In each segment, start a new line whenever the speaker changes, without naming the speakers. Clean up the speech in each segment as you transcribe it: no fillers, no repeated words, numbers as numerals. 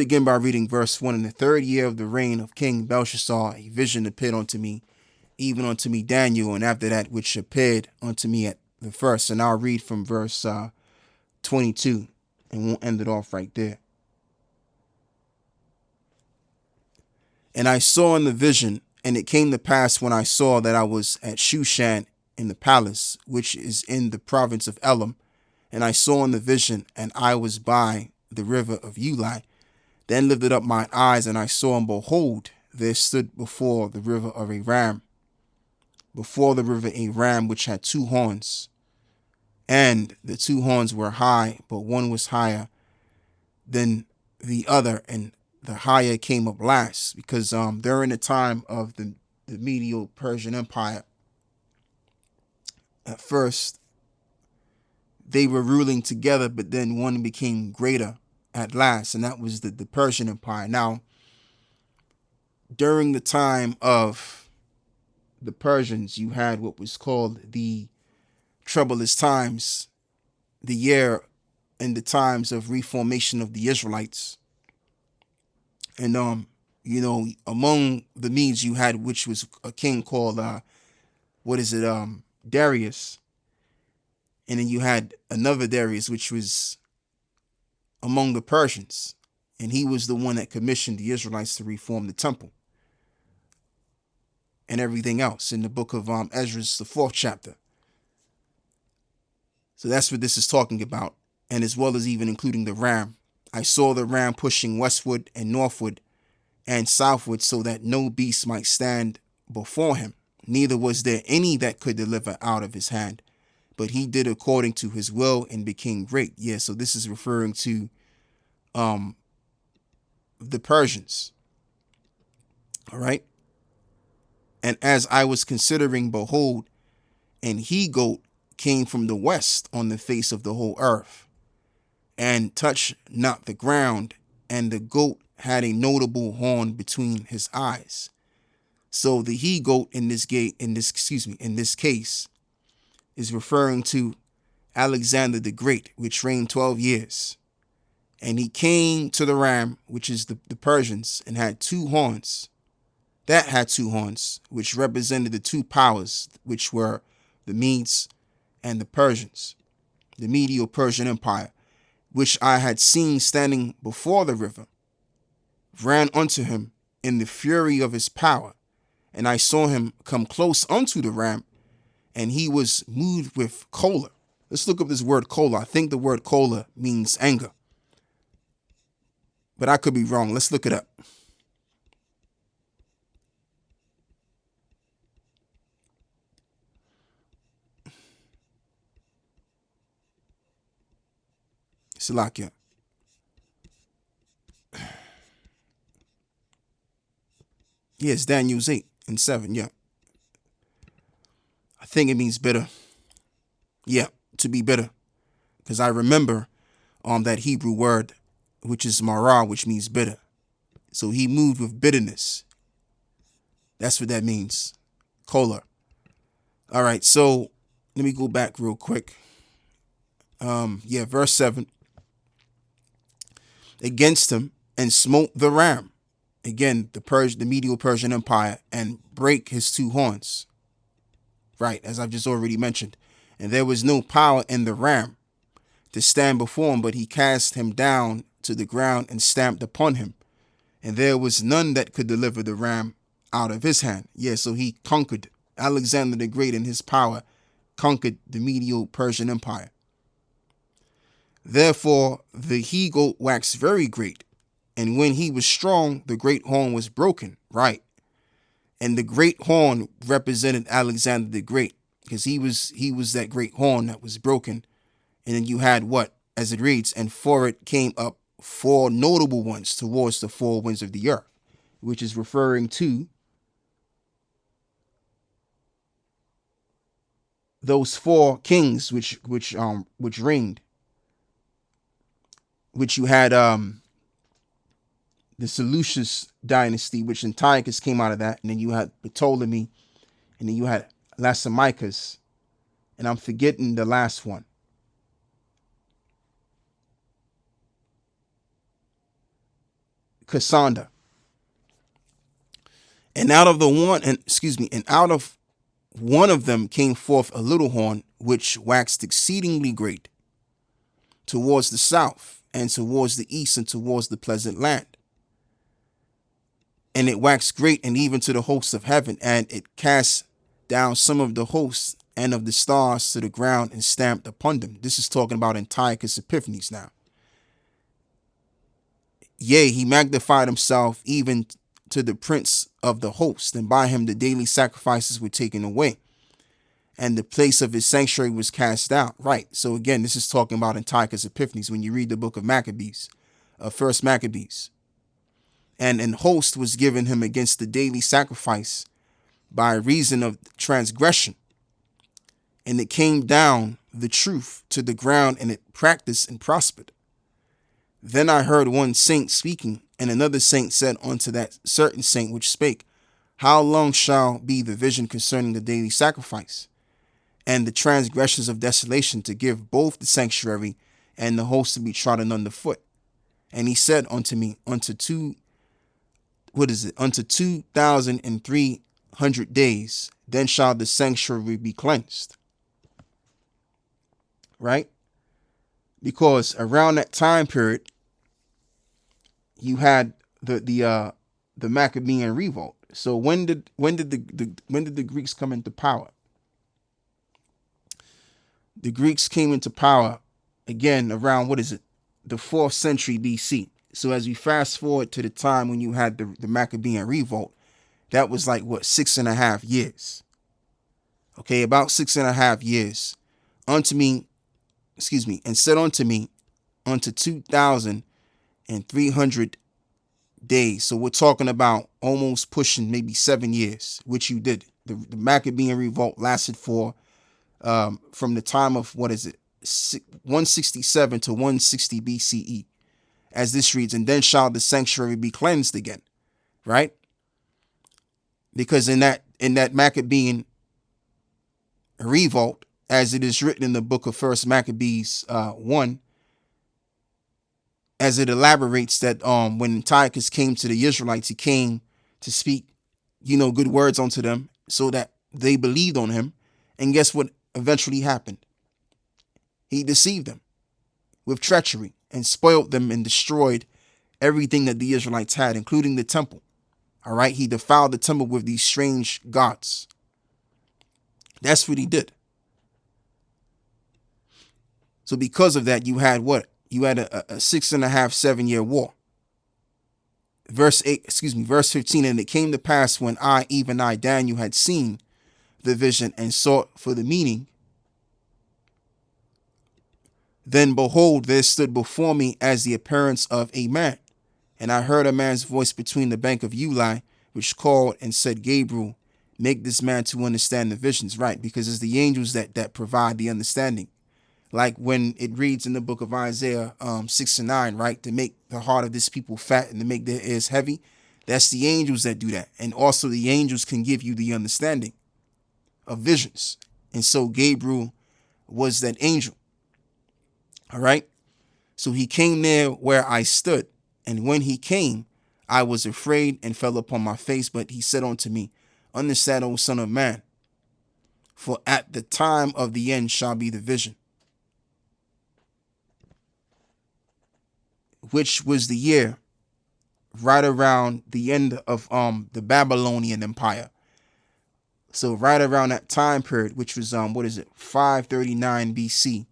Begin by reading verse 1. In the third year of the reign of King Belshazzar, a vision appeared unto me, even unto me Daniel, and after that which appeared unto me at the first. And I'll read from verse 22, and we'll end it off right there. And I saw in the vision, and it came to pass when I saw that I was at Shushan in the palace, which is in the province of Elam. And I saw in the vision, and I was by the river of Ulai. Then lifted up mine eyes, and I saw, and behold, there stood before the river of a ram, before the river a ram which had two horns. And the two horns were high, but one was higher than the other, and the higher came up last, because during the time of the Medo-Persian Empire, at first they were ruling together, but then one became greater at last, and that was the Persian Empire. Now, during the time of the Persians, you had what was called the troublous times, the year and the times of reformation of the Israelites. And among the Medes you had, which was a king called Darius. And then you had another Darius, which was among the Persians. And he was the one that commissioned the Israelites to reform the temple and everything else in the book of Ezra, the 4th chapter. So that's what this is talking about. And as well as even including the ram. I saw the ram pushing westward and northward and southward, so that no beast might stand before him. Neither was there any that could deliver out of his hand. But he did according to his will and became great. Yeah, so this is referring to the Persians. All right. And as I was considering, behold, an he-goat came from the west on the face of the whole earth, and touched not the ground, and the goat had a notable horn between his eyes. So the he-goat in this case is referring to Alexander the Great, which reigned 12 years. And he came to the ram, which is the Persians, and had two horns. That had two horns, which represented the two powers, which were the Medes and the Persians, the Medo-Persian Empire, which I had seen standing before the river, ran unto him in the fury of his power. And I saw him come close unto the ram, and he was moved with choler. Let's look up this word choler. I think the word choler means anger, but I could be wrong. Let's look it up. Salakia. Yes, Daniel's 8 and 7. Yeah. I think it means bitter. Yeah, to be bitter. Because I remember that Hebrew word, which is marah, which means bitter. So he moved with bitterness. That's what that means. Choler. All right, so let me go back real quick. Verse 7. Against him, and smote the ram. Again, the Medo-Persian Empire, and break his two horns. Right, as I've just already mentioned. And there was no power in the ram to stand before him, but he cast him down to the ground and stamped upon him. And there was none that could deliver the ram out of his hand. Yeah, so he conquered. Alexander the Great in his power conquered the Medo-Persian Empire. Therefore the he-goat waxed very great, and when he was strong, the great horn was broken. Right. And the great horn represented Alexander the Great, because he was that great horn that was broken. And then you had what? As it reads, and for it came up four notable ones towards the four winds of the earth, which is referring to those four kings which reigned, which you had the Seleucus dynasty, which Antiochus came out of that, and then you had Ptolemy, and then you had Lasamicus, and I'm forgetting the last one. Cassander. And out of the one, and excuse me, and out of one of them came forth a little horn, which waxed exceedingly great, towards the south, and towards the east, and towards the pleasant land. And it waxed great, and even to the hosts of heaven, and it cast down some of the hosts and of the stars to the ground, and stamped upon them. This is talking about Antiochus Epiphanes now. Yea, he magnified himself even to the prince of the host, and by him the daily sacrifices were taken away, and the place of his sanctuary was cast out. Right. So again, this is talking about Antiochus Epiphanes when you read the book of Maccabees, First Maccabees. And an host was given him against the daily sacrifice by reason of transgression. And it came down the truth to the ground, and it practiced and prospered. Then I heard one saint speaking, and another saint said unto that certain saint which spake, How long shall be the vision concerning the daily sacrifice, and the transgressions of desolation, to give both the sanctuary and the host to be trodden under foot? And he said unto me, unto 2,300 days, then shall the sanctuary be cleansed. Right? Because around that time period, you had the Maccabean revolt. So when did the Greeks come into power? The Greeks came into power again around the 4th century BC. So as we fast forward to the time when you had the Maccabean revolt, that was like 6.5 years. Okay, about 6.5 years. And said unto me, unto 2,300 days. So we're talking about almost pushing maybe 7 years, which you did. The Maccabean revolt lasted for from the time of 167 to 160 BCE, as this reads, and then shall the sanctuary be cleansed again. Right? Because in that Maccabean revolt, as it is written in the book of First Maccabees 1, as it elaborates that when Antiochus came to the Israelites, he came to speak, good words unto them so that they believed on him. And guess what eventually happened? He deceived them with treachery and spoiled them and destroyed everything that the Israelites had, including the temple. All right. He defiled the temple with these strange gods. That's what he did. So because of that, you had what? You had a 6.5, 7-year war. Verse 15, and it came to pass when I, even I, Daniel, had seen the vision and sought for the meaning, then behold, there stood before me as the appearance of a man. And I heard a man's voice between the bank of Uli, which called and said, Gabriel, make this man to understand the visions. Right, because it's the angels that provide the understanding. Like when it reads in the book of Isaiah 6-9, right, to make the heart of this people fat and to make their ears heavy. That's the angels that do that. And also the angels can give you the understanding of visions. And so Gabriel was that angel. All right. So he came near where I stood. And when he came, I was afraid and fell upon my face. But he said unto me, Understand, O son of man, for at the time of the end shall be the vision. Which was the year right around the end of the Babylonian Empire. So right around that time period, which was 539 BC,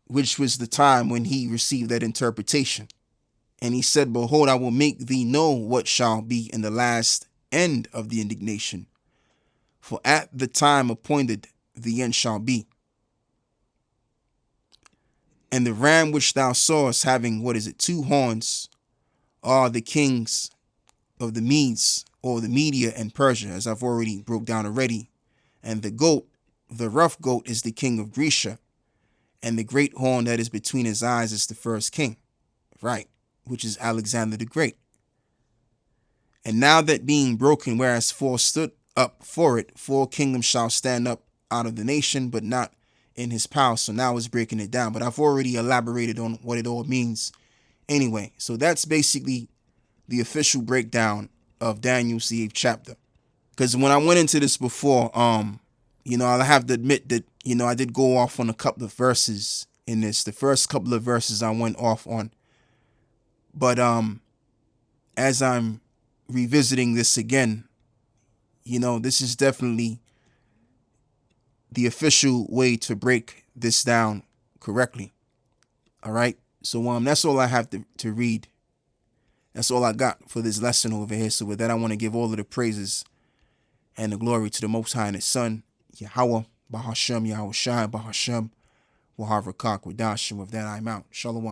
which was the time when he received that interpretation. And he said, Behold, I will make thee know what shall be in the last end of the indignation. For at the time appointed the end shall be. And the ram which thou sawest having, 2 horns, are the kings of the Medes, or the Media and Persia, as I've already broke down already. And the goat, the rough goat, is the king of Grecia. And the great horn that is between his eyes is the first king, right, which is Alexander the Great. And now that being broken, whereas 4 stood up for it, 4 kingdoms shall stand up out of the nation, but not in his palace. So now it's breaking it down. But I've already elaborated on what it all means anyway. So that's basically the official breakdown of Daniel's the 8th chapter. Because when I went into this before, I have to admit that, I did go off on a couple of verses in this. The first couple of verses I went off on. But as I'm revisiting this again, this is definitely the official way to break this down correctly. All right. So that's all I have to read. That's all I got for this lesson over here. So with that, I want to give all of the praises and the glory to the Most High and His Son, Yahweh, Bahashem, Yahweh Shai, Bahashem, Waharakak, Wadashim. With that, I'm out. Shalom.